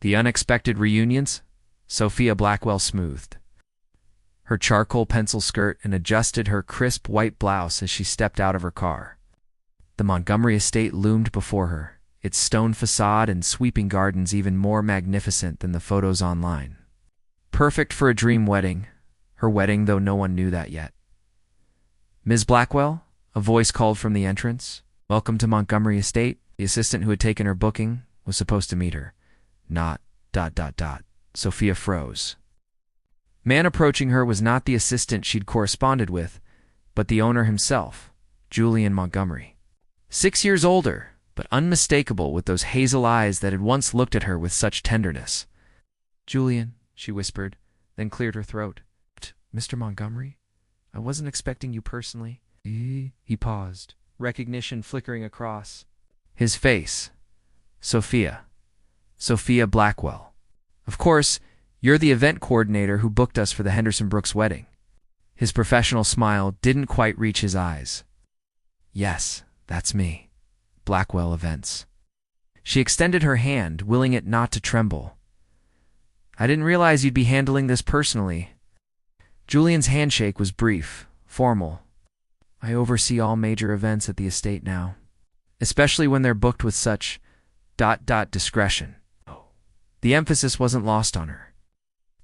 The unexpected reunions? Sophia Blackwell smoothed her charcoal pencil skirt and adjusted her crisp white blouse as she stepped out of her car. The Montgomery estate loomed before her, its stone facade and sweeping gardens even more magnificent than the photos online. Perfect for a dream wedding, her wedding, though no one knew that yet. "Ms. Blackwell?" a voice called from the entrance. "Welcome to Montgomery Estate." The assistant who had taken her booking was supposed to meet her. Not ... Sophia froze. Man approaching her was not the assistant she'd corresponded with, but the owner himself, Julian Montgomery. 6 years older, but unmistakable with those hazel eyes that had once looked at her with such tenderness. "Julian," she whispered, then cleared her throat. "Mr. Montgomery? I wasn't expecting you personally." He paused, recognition flickering across his face. "Sophia Blackwell. Of course, you're the event coordinator who booked us for the Henderson Brooks wedding." His professional smile didn't quite reach his eyes. "Yes, that's me. Blackwell Events." She extended her hand, willing it not to tremble. "I didn't realize you'd be handling this personally." Julian's handshake was brief, formal. "I oversee all major events at the estate now, especially when they're booked with such ... discretion." The emphasis wasn't lost on her.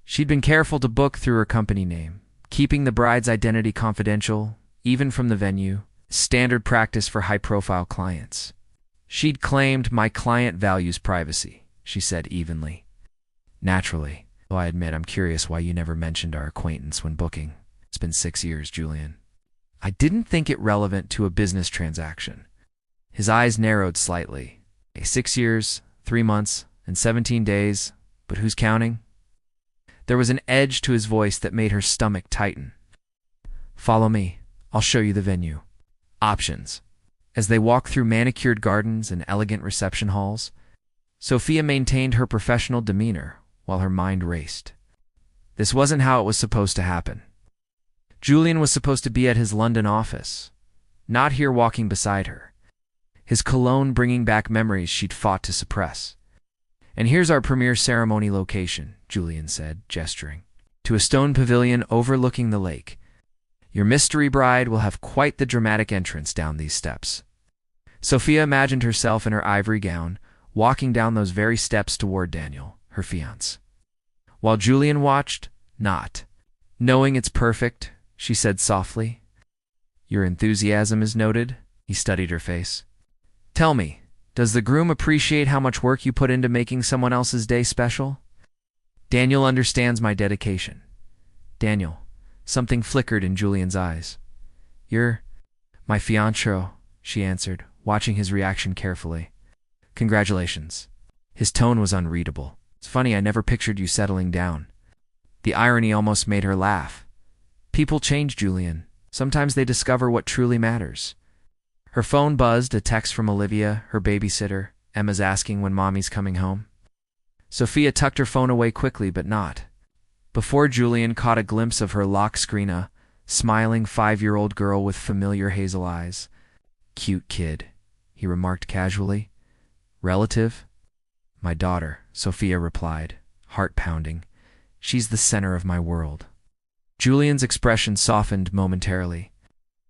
She'd been careful to book through her company name, keeping the bride's identity confidential, even from the venue, standard practice for high-profile clients. She'd claimed, "My client values privacy," she said evenly. "Naturally, though I admit I'm curious why you never mentioned our acquaintance when booking. It's been 6 years, Julian." "I didn't think it relevant to a business transaction." His eyes narrowed slightly. 6 years, 3 months, and 17 days, but who's counting? There was an edge to his voice that made her stomach tighten. "Follow me. I'll show you the venue." Options. As they walked through manicured gardens and elegant reception halls, Sophia maintained her professional demeanor while her mind raced. This wasn't how it was supposed to happen. Julian was supposed to be at his London office, not here walking beside her, his cologne bringing back memories she'd fought to suppress. "And here's our premier ceremony location," Julian said, gesturing to a stone pavilion overlooking the lake. "Your mystery bride will have quite the dramatic entrance down these steps." Sophia imagined herself in her ivory gown, walking down those very steps toward Daniel, her fiancé. While Julian watched, not knowing it's perfect, she said softly. "Your enthusiasm is noted." He studied her face. "Tell me, does the groom appreciate how much work you put into making someone else's day special?" "Daniel understands my dedication." "Daniel." Something flickered in Julian's eyes. "You're my fiancé," she answered, watching his reaction carefully. "Congratulations." His tone was unreadable. "It's funny, I never pictured you settling down." The irony almost made her laugh. People change, Julian. Sometimes they discover what truly matters. Her phone buzzed, a text from Olivia, her babysitter. "Emma's asking when Mommy's coming home." Sophia tucked her phone away quickly, but not before Julian caught a glimpse of her lock screen, a smiling 5-year-old girl with familiar hazel eyes. "Cute kid," he remarked casually. "Relative?" "My daughter," Sophia replied, heart pounding. "She's the center of my world." Julian's expression softened momentarily.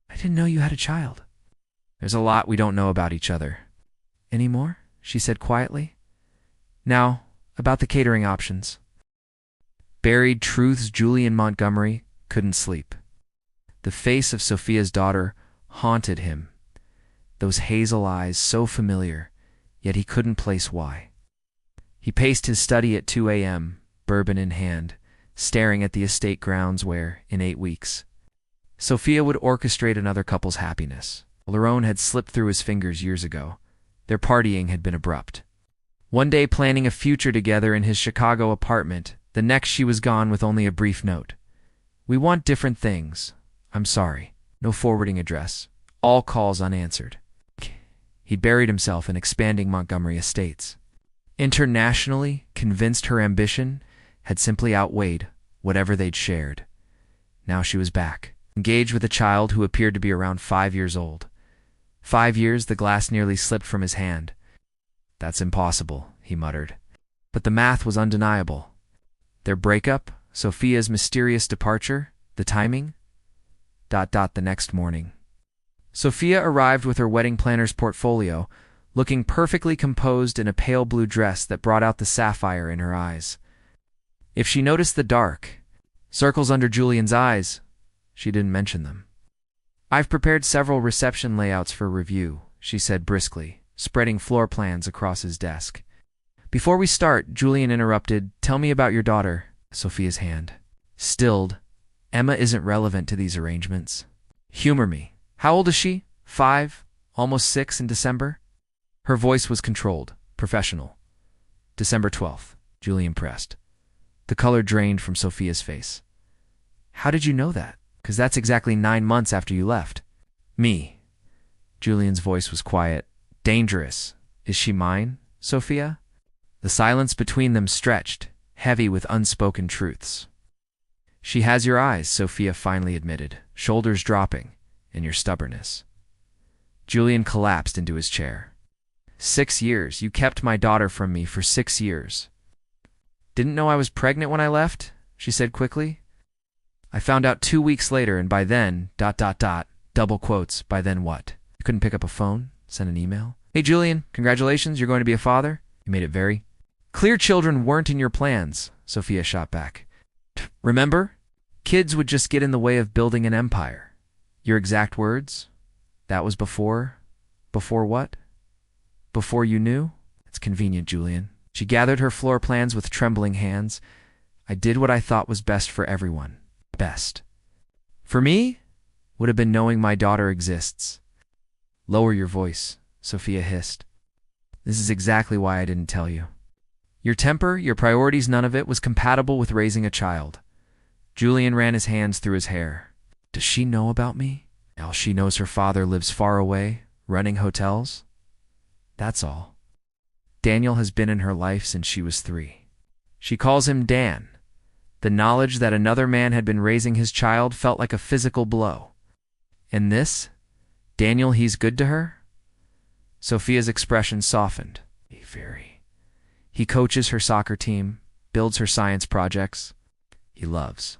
"I didn't know you had a child." "There's a lot we don't know about each other." "Any more?" she said quietly. "Now, about the catering options." Buried truths. Julian Montgomery couldn't sleep. The face of Sophia's daughter haunted him. Those hazel eyes, so familiar, yet he couldn't place why. He paced his study at 2 a.m., bourbon in hand, staring at the estate grounds where, in 8 weeks, Sophia would orchestrate another couple's happiness. Their own had slipped through his fingers years ago. Their partying had been abrupt. One day planning a future together in his Chicago apartment, the next she was gone with only a brief note. "We want different things. I'm sorry. No forwarding address. All calls unanswered." He'd buried himself in expanding Montgomery estates. Internationally, convinced her ambition had simply outweighed whatever they'd shared. Now she was back, engaged with a child who appeared to be around 5 years old. 5 years, the glass nearly slipped from his hand. "That's impossible," he muttered. But the math was undeniable. Their breakup, Sophia's mysterious departure, the timing. The next morning. Sophia arrived with her wedding planner's portfolio, looking perfectly composed in a pale blue dress that brought out the sapphire in her eyes. If she noticed the dark circles under Julian's eyes, she didn't mention them. "I've prepared several reception layouts for review," she said briskly, spreading floor plans across his desk. "Before we start," Julian interrupted, "tell me about your daughter." Sophia's hand stilled. "Emma isn't relevant to these arrangements. Humor me. How old is she? 5? Almost 6 in December?" Her voice was controlled, professional. "December 12th, Julian pressed. The color drained from Sophia's face. "How did you know that? 'Cause that's exactly 9 months after you left." "Me." Julian's voice was quiet. "Dangerous. Is she mine, Sophia?" The silence between them stretched, heavy with unspoken truths. "She has your eyes," Sophia finally admitted, shoulders dropping, "and your stubbornness." Julian collapsed into his chair. 6 years. You kept my daughter from me for 6 years. "Didn't know I was pregnant when I left," she said quickly. "I found out 2 weeks later, and by then, double quotes, by then what? You couldn't pick up a phone, send an email? Hey Julian, congratulations, you're going to be a father?" You made it very clear children weren't in your plans, Sophia shot back. "Remember? Kids would just get in the way of building an empire." Your exact words? "That was before what? Before you knew?" It's convenient, Julian. She gathered her floor plans with trembling hands. "I did what I thought was best for everyone. Best. For me, would have been knowing my daughter exists." "Lower your voice," Sophia hissed. "This is exactly why I didn't tell you. Your temper, your priorities, none of it was compatible with raising a child." Julian ran his hands through his hair. "Does she know about me? All she knows her father lives far away, running hotels? That's all. Daniel has been in her life since she was 3. She calls him Dan. The knowledge that another man had been raising his child felt like a physical blow. And this? Daniel, he's good to her?" Sophia's expression softened. Very. He coaches her soccer team, builds her science projects. He loves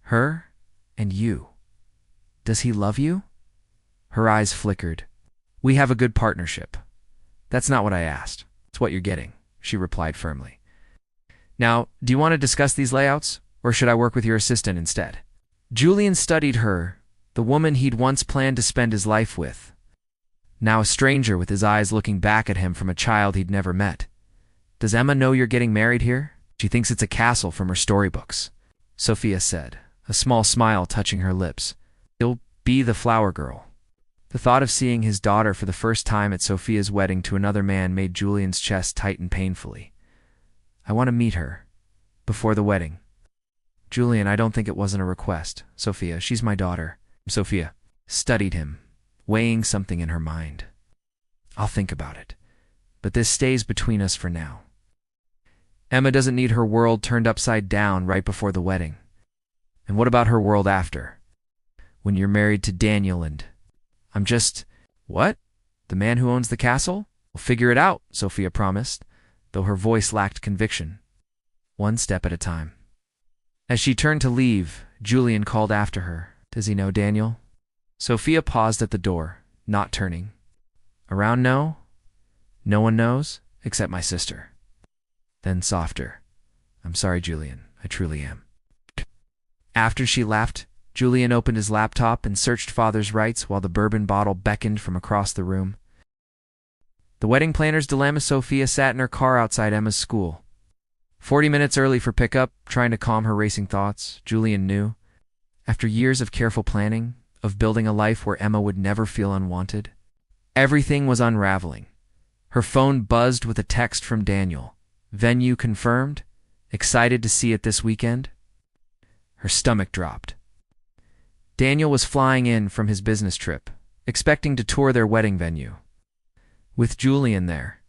her and you. "Does he love you?" Her eyes flickered. "We have a good partnership." "That's not what I asked. It's what you're getting," she replied firmly. "Now, do you want to discuss these layouts, or should I work with your assistant instead?" Julian studied her, the woman he'd once planned to spend his life with. Now a stranger with his eyes looking back at him from a child he'd never met. "Does Emma know you're getting married here? She thinks it's a castle from her storybooks," Sophia said, a small smile touching her lips. "You'll be the flower girl." The thought of seeing his daughter for the first time at Sophia's wedding to another man made Julian's chest tighten painfully. "I want to meet her. Before the wedding." "Julian, I don't think it wasn't a request. Sophia, she's my daughter." Sophia studied him, weighing something in her mind. "I'll think about it. But this stays between us for now. Emma doesn't need her world turned upside down right before the wedding. And what about her world after? When you're married to Daniel and... I'm just... What? The man who owns the castle? We'll figure it out," Sophia promised, though her voice lacked conviction. "One step at a time." As she turned to leave, Julian called after her. "Does he know Daniel?" Sophia paused at the door, not turning. "Around no? No one knows, except my sister." Then softer. "I'm sorry, Julian. I truly am." After she left, Julian opened his laptop and searched father's rights while the bourbon bottle beckoned from across the room. The wedding planner's dilemma. Sophia sat in her car outside Emma's school. 40 minutes early for pickup, trying to calm her racing thoughts. Julian knew. After years of careful planning, of building a life where Emma would never feel unwanted, everything was unraveling. Her phone buzzed with a text from Daniel. "Venue confirmed? Excited to see it this weekend?" Her stomach dropped. Daniel was flying in from his business trip, expecting to tour their wedding venue. With Julian there.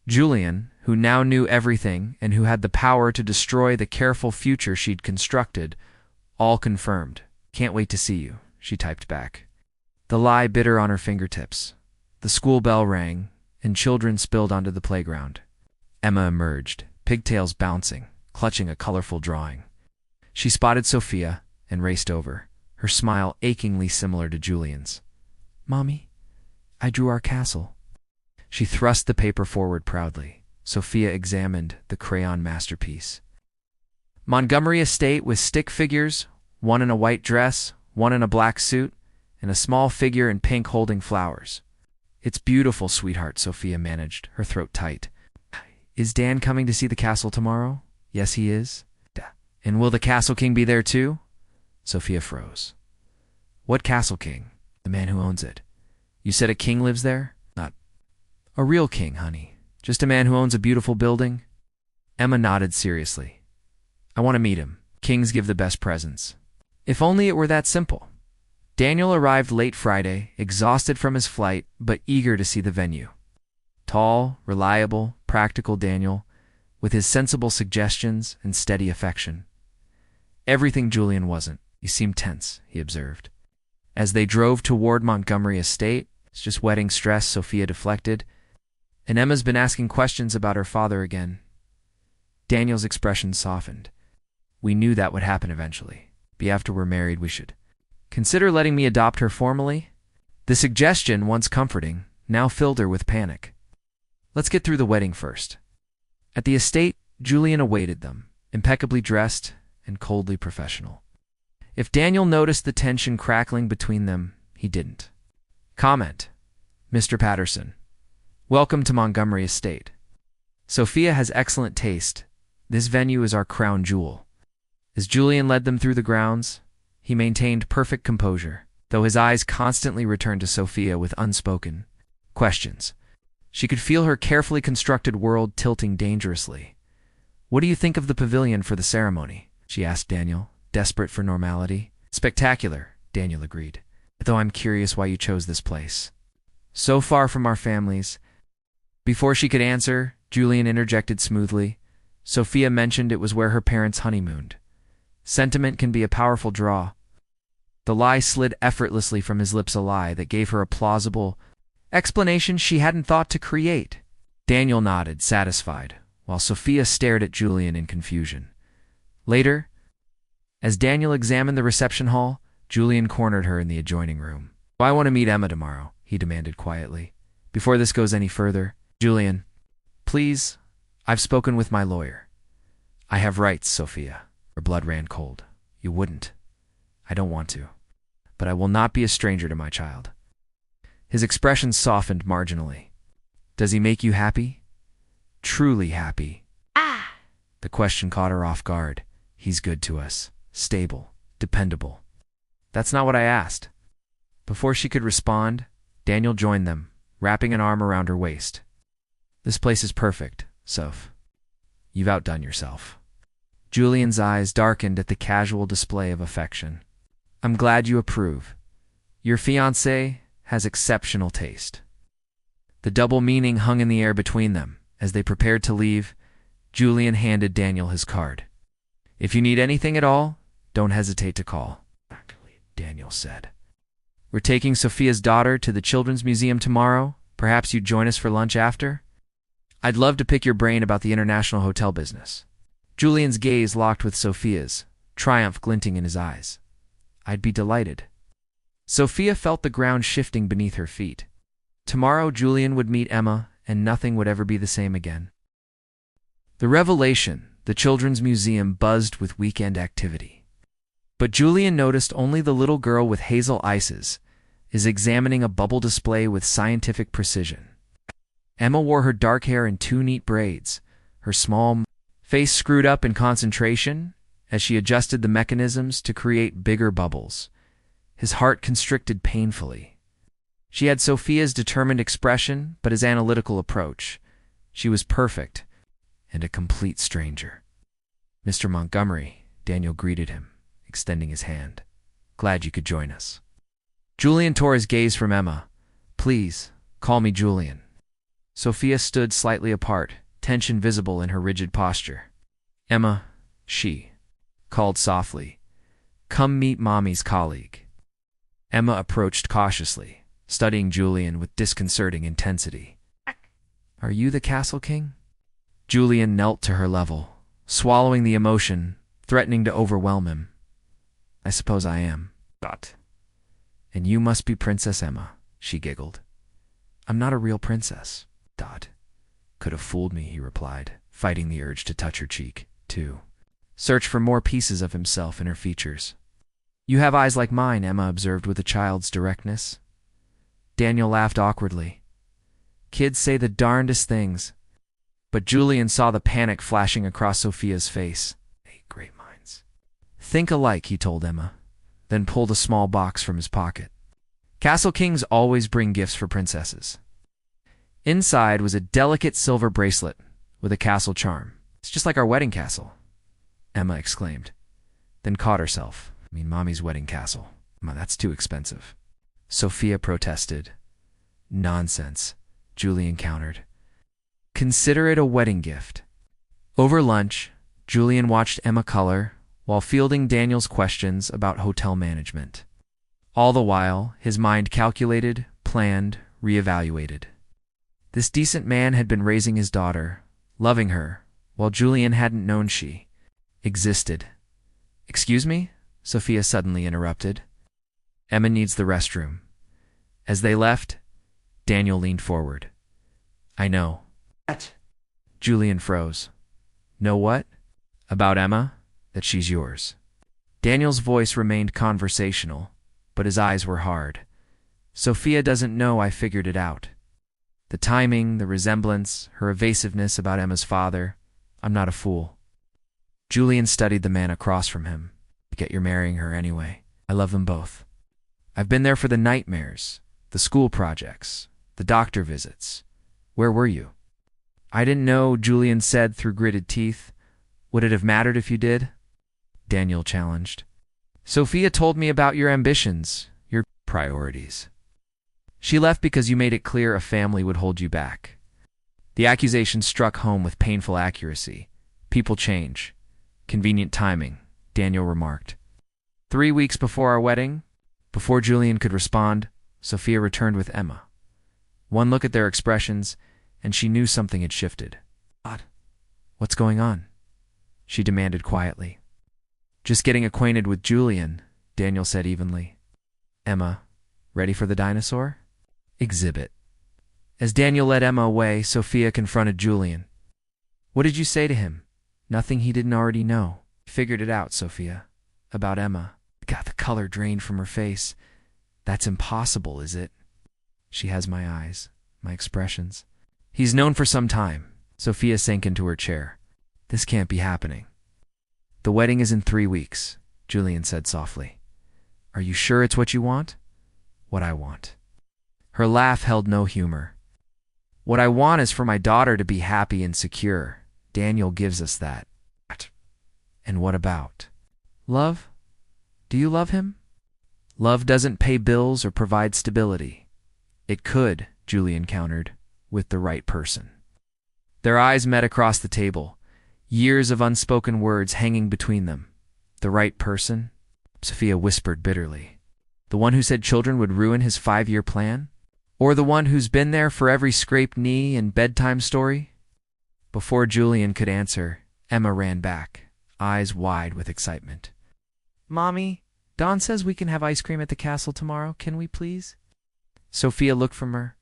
Julian, who now knew everything and who had the power to destroy the careful future she'd constructed, all confirmed. "Can't wait to see you," she typed back. The lie bit her on her fingertips. The school bell rang, and children spilled onto the playground. Emma emerged, pigtails bouncing, clutching a colorful drawing. She spotted Sophia and raced over, her smile achingly similar to Julian's. "Mommy, I drew our castle." She thrust the paper forward proudly. Sophia examined the crayon masterpiece. Montgomery Estate with stick figures, one in a white dress, one in a black suit, and a small figure in pink holding flowers. "It's beautiful, sweetheart," Sophia managed, her throat tight. "Is Dan coming to see the castle tomorrow?" "Yes, he is." "And will the Castle King be there too?" Sophia froze. "What Castle King?" "The man who owns it." "You said a king lives there?" "Not a real king, honey. Just a man who owns a beautiful building." Emma nodded seriously. "I want to meet him. Kings give the best presents." If only it were that simple. Daniel arrived late Friday, exhausted from his flight, but eager to see the venue. Tall, reliable, practical Daniel, with his sensible suggestions and steady affection. Everything Julian wasn't. He seemed tense, he observed. As they drove toward Montgomery Estate, it's just wedding stress, Sophia deflected, and Emma's been asking questions about her father again. Daniel's expression softened. "We knew that would happen eventually. Be after we're married, we should consider letting me adopt her formally." The suggestion, once comforting, now filled her with panic. "Let's get through the wedding first." At the estate, Julian awaited them, impeccably dressed and coldly professional. If Daniel noticed the tension crackling between them, he didn't. Comment: "Mr. Patterson, welcome to Montgomery Estate. Sophia has excellent taste. This venue is our crown jewel." As Julian led them through the grounds, he maintained perfect composure, though his eyes constantly returned to Sophia with unspoken questions. She could feel her carefully constructed world tilting dangerously. "What do you think of the pavilion for the ceremony?" she asked Daniel, desperate for normality. "Spectacular," Daniel agreed, "though I'm curious why you chose this place. So far from our families." Before she could answer, Julian interjected smoothly. Sophia mentioned it was where her parents honeymooned. Sentiment can be a powerful draw. The lie slid effortlessly from his lips, a lie that gave her a plausible explanation she hadn't thought to create. Daniel nodded, satisfied, while Sophia stared at Julian in confusion. Later, as Daniel examined the reception hall, Julian cornered her in the adjoining room. "I want to meet Emma tomorrow," he demanded quietly. "Before this goes any further, Julian, please, I've spoken with my lawyer." "I have rights, Sophia." Her blood ran cold. "You wouldn't." "I don't want to. But I will not be a stranger to my child." His expression softened marginally. "Does he make you happy? Truly happy?" The question caught her off guard. "He's good to us. Stable. Dependable." "That's not what I asked." Before she could respond, Daniel joined them, wrapping an arm around her waist. "This place is perfect, Soph. You've outdone yourself." Julian's eyes darkened at the casual display of affection. "I'm glad you approve. Your fiancé has exceptional taste." The double meaning hung in the air between them. As they prepared to leave, Julian handed Daniel his card. "If you need anything at all, don't hesitate to call," Daniel said. "We're taking Sophia's daughter to the Children's Museum tomorrow. Perhaps you'd join us for lunch after? I'd love to pick your brain about the international hotel business." Julian's gaze locked with Sophia's, triumph glinting in his eyes. "I'd be delighted." Sophia felt the ground shifting beneath her feet. Tomorrow Julian would meet Emma, and nothing would ever be the same again. The revelation, the Children's Museum buzzed with weekend activity. But Julian noticed only the little girl with hazel ices is examining a bubble display with scientific precision. Emma wore her dark hair in two neat braids, her small face screwed up in concentration as she adjusted the mechanisms to create bigger bubbles. His heart constricted painfully. She had Sophia's determined expression, but his analytical approach. She was perfect and a complete stranger. "Mr. Montgomery," Daniel greeted him, extending his hand. "Glad you could join us." Julian tore his gaze from Emma. "Please, call me Julian." Sophia stood slightly apart, tension visible in her rigid posture. "Emma," she called softly, "come meet Mommy's colleague." Emma approached cautiously, studying Julian with disconcerting intensity. "Are you the Castle King?" Julian knelt to her level, swallowing the emotion, threatening to overwhelm him. I suppose I am. And you must be Princess Emma, she giggled. I'm not a real princess. Could have fooled me, he replied, fighting the urge to touch her cheek, too. Search for more pieces of himself in her features. You have eyes like mine, Emma observed with a child's directness. Daniel laughed awkwardly. Kids say the darndest things. But Julian saw the panic flashing across Sophia's face. Great minds. Think alike, he told Emma, then pulled a small box from his pocket. Castle kings always bring gifts for princesses. Inside was a delicate silver bracelet with a castle charm. It's just like our wedding castle, Emma exclaimed, then caught herself. Mommy's wedding castle. That's too expensive. Sophia protested. Nonsense, Julian countered. Consider it a wedding gift. Over lunch, Julian watched Emma color while fielding Daniel's questions about hotel management. All the while, his mind calculated, planned, reevaluated. This decent man had been raising his daughter, loving her, while Julian hadn't known she existed. Excuse me? Sophia suddenly interrupted. Emma needs the restroom. As they left, Daniel leaned forward. I know. What? Julian froze. Know what? About Emma? That she's yours. Daniel's voice remained conversational, but his eyes were hard. Sophia doesn't know I figured it out. The timing, the resemblance, her evasiveness about Emma's father. I'm not a fool. Julian studied the man across from him. Yet you're marrying her anyway. I love them both. I've been there for the nightmares, the school projects, the doctor visits. Where were you? I didn't know, Julian said through gritted teeth. Would it have mattered if you did? Daniel challenged. Sophia told me about your ambitions, your priorities. She left because you made it clear a family would hold you back. The accusation struck home with painful accuracy. People change. Convenient timing, Daniel remarked. 3 weeks before our wedding, before Julian could respond, Sophia returned with Emma. One look at their expressions, and she knew something had shifted. What's going on? She demanded quietly. Just getting acquainted with Julian, Daniel said evenly. Emma, ready for the dinosaur? Exhibit. As Daniel led Emma away, Sophia confronted Julian. What did you say to him? Nothing he didn't already know. Figured it out, Sophia. About Emma. God, the color drained from her face. That's impossible, is it? She has my eyes, my expressions. He's known for some time. Sophia sank into her chair. This can't be happening. The wedding is in 3 weeks, Julian said softly. Are you sure it's what you want? What I want. Her laugh held no humor. What I want is for my daughter to be happy and secure. Daniel gives us that. And what about? Love? Do you love him? Love doesn't pay bills or provide stability. It could, Julian countered, with the right person. Their eyes met across the table, years of unspoken words hanging between them. The right person? Sophia whispered bitterly. The one who said children would ruin his 5-year plan? Or the one who's been there for every scraped knee and bedtime story? Before Julian could answer, Emma ran back, eyes wide with excitement. Mommy, Dawn says we can have ice cream at the castle tomorrow. Can we please? Sophia looked from her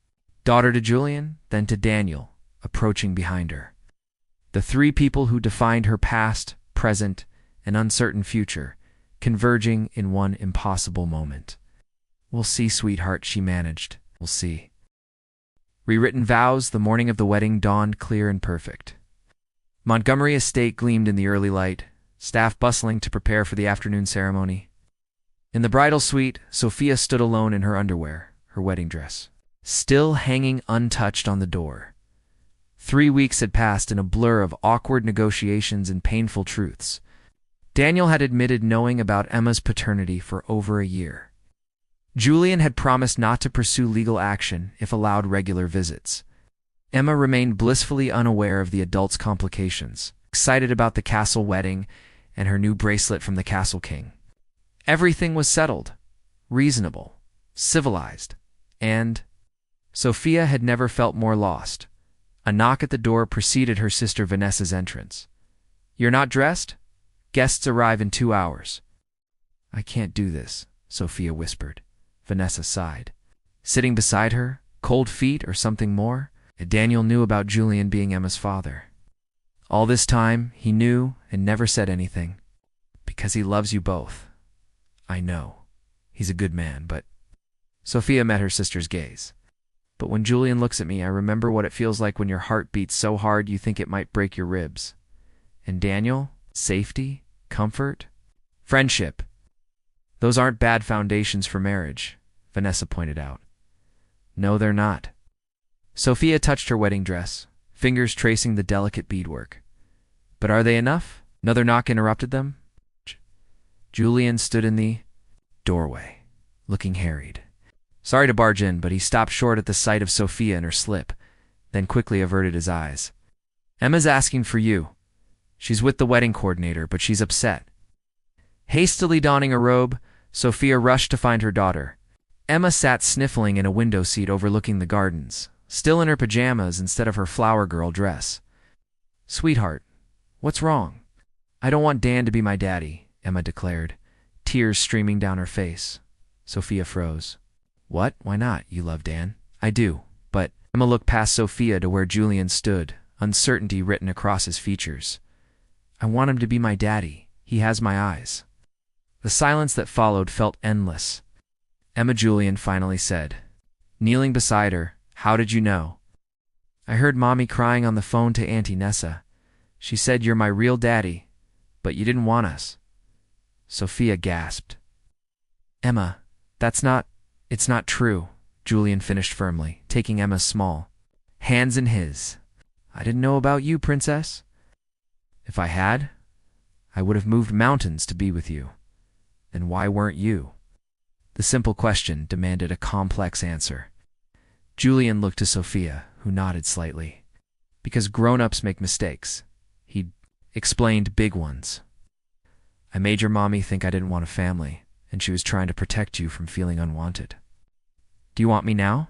daughter to Julian, then to Daniel, approaching behind her. The 3 people who defined her past, present, and uncertain future, converging in one impossible moment. We'll see, sweetheart, she managed. We'll see. Rewritten vows, the morning of the wedding dawned clear and perfect. Montgomery Estate gleamed in the early light, staff bustling to prepare for the afternoon ceremony. In the bridal suite, Sophia stood alone in her underwear, her wedding dress, still hanging untouched on the door. 3 weeks had passed in a blur of awkward negotiations and painful truths. Daniel had admitted knowing about Emma's paternity for over a year. Julian had promised not to pursue legal action if allowed regular visits. Emma remained blissfully unaware of the adult's complications, excited about the castle wedding and her new bracelet from the Castle King. Everything was settled, reasonable, civilized, and Sophia had never felt more lost, A knock at the door preceded her sister Vanessa's entrance. "You're not dressed? Guests arrive in 2 hours." "I can't do this," Sophia whispered. Vanessa sighed. Sitting beside her, cold feet or something more, Daniel knew about Julian being Emma's father. All this time, he knew and never said anything. "Because he loves you both. I know. He's a good man, but—" Sophia met her sister's gaze. "But when Julian looks at me, I remember what it feels like when your heart beats so hard you think it might break your ribs. And Daniel, safety, comfort, friendship. Those aren't bad foundations for marriage," Vanessa pointed out. "No, they're not." Sophia touched her wedding dress, fingers tracing the delicate beadwork. "But are they enough?" Another knock interrupted them. Julian stood in the doorway, looking harried. Sorry to barge in, but he stopped short at the sight of Sophia in her slip, then quickly averted his eyes. "Emma's asking for you. She's with the wedding coordinator, but she's upset." Hastily donning a robe, Sophia rushed to find her daughter. Emma sat sniffling in a window seat overlooking the gardens, still in her pajamas instead of her flower girl dress. "Sweetheart, what's wrong?" "I don't want Dan to be my daddy," Emma declared, tears streaming down her face. Sophia froze. "What? Why not? You love Dan." "I do, but—" Emma looked past Sophia to where Julian stood, uncertainty written across his features. "I want him to be my daddy. He has my eyes." The silence that followed felt endless. Emma, Julian finally said, kneeling beside her, "How did you know?" "I heard Mommy crying on the phone to Auntie Nessa. She said you're my real daddy, but you didn't want us." Sophia gasped. "Emma, it's not true," Julian finished firmly, taking Emma's small hands in his. "I didn't know about you, princess." "If I had, I would have moved mountains to be with you. Then why weren't you?" The simple question demanded a complex answer. Julian looked to Sophia, who nodded slightly. "Because grown-ups make mistakes," he explained, "big ones. I made your mommy think I didn't want a family, and she was trying to protect you from feeling unwanted. Do you want me now?"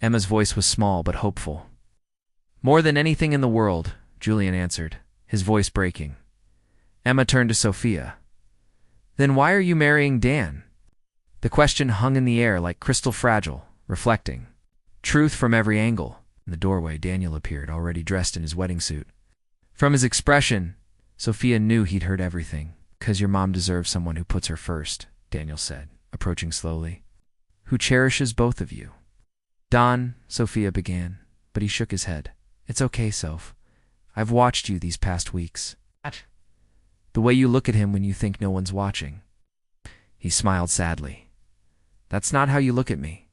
Emma's voice was small but hopeful. "More than anything in the world," Julian answered, his voice breaking. Emma turned to Sophia. "Then why are you marrying Dan?" The question hung in the air like crystal fragile, reflecting truth from every angle. In the doorway, Daniel appeared, already dressed in his wedding suit. From his expression, Sophia knew he'd heard everything. "'Cause your mom deserves someone who puts her first," Daniel said, approaching slowly. "Who cherishes both of you." "Don," Sophia began, but he shook his head. "It's okay, Soph. I've watched you these past weeks. The way you look at him when you think no one's watching." He smiled sadly. "That's not how you look at me."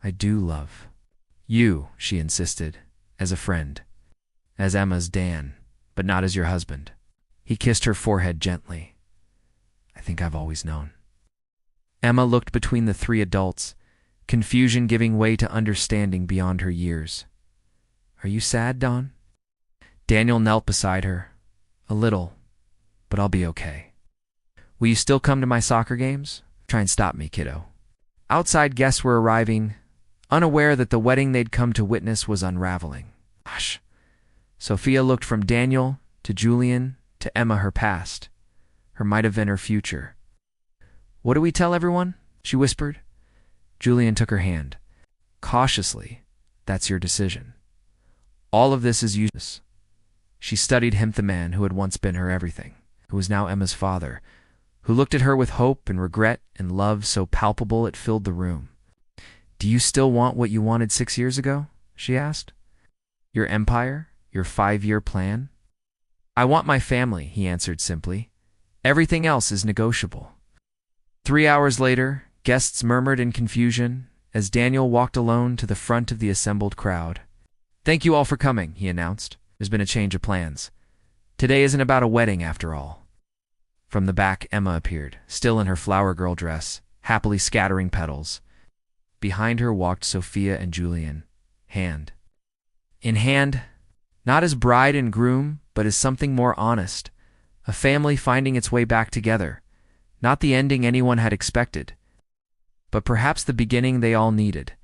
"I do, love." "You," she insisted, "as a friend. As Emma's Dan, but not as your husband." He kissed her forehead gently. "I think I've always known." Emma looked between the three adults, confusion giving way to understanding beyond her years. "Are you sad, Dawn?" Daniel knelt beside her. "A little, but I'll be okay." "Will you still come to my soccer games?" "Try and stop me, kiddo." Outside guests were arriving, unaware that the wedding they'd come to witness was unraveling. "Hush." Sophia looked from Daniel to Julian to Emma, her past, her might have been her future. "What do we tell everyone?" she whispered. Julian took her hand. "Cautiously, that's your decision. All of this is useless." She studied him, the man who had once been her everything, who was now Emma's father, who looked at her with hope and regret and love so palpable it filled the room. "Do you still want what you wanted 6 years ago?" she asked. "Your empire? Your 5-year plan?" "I want my family," he answered simply. "Everything else is negotiable." 3 hours later, guests murmured in confusion as Daniel walked alone to the front of the assembled crowd. "Thank you all for coming," he announced. "There's been a change of plans. Today isn't about a wedding after all." From the back, Emma appeared, still in her flower girl dress, happily scattering petals. Behind her walked Sophia and Julian, hand in hand, not as bride and groom, but as something more honest, a family finding its way back together, not the ending anyone had expected, but perhaps the beginning they all needed.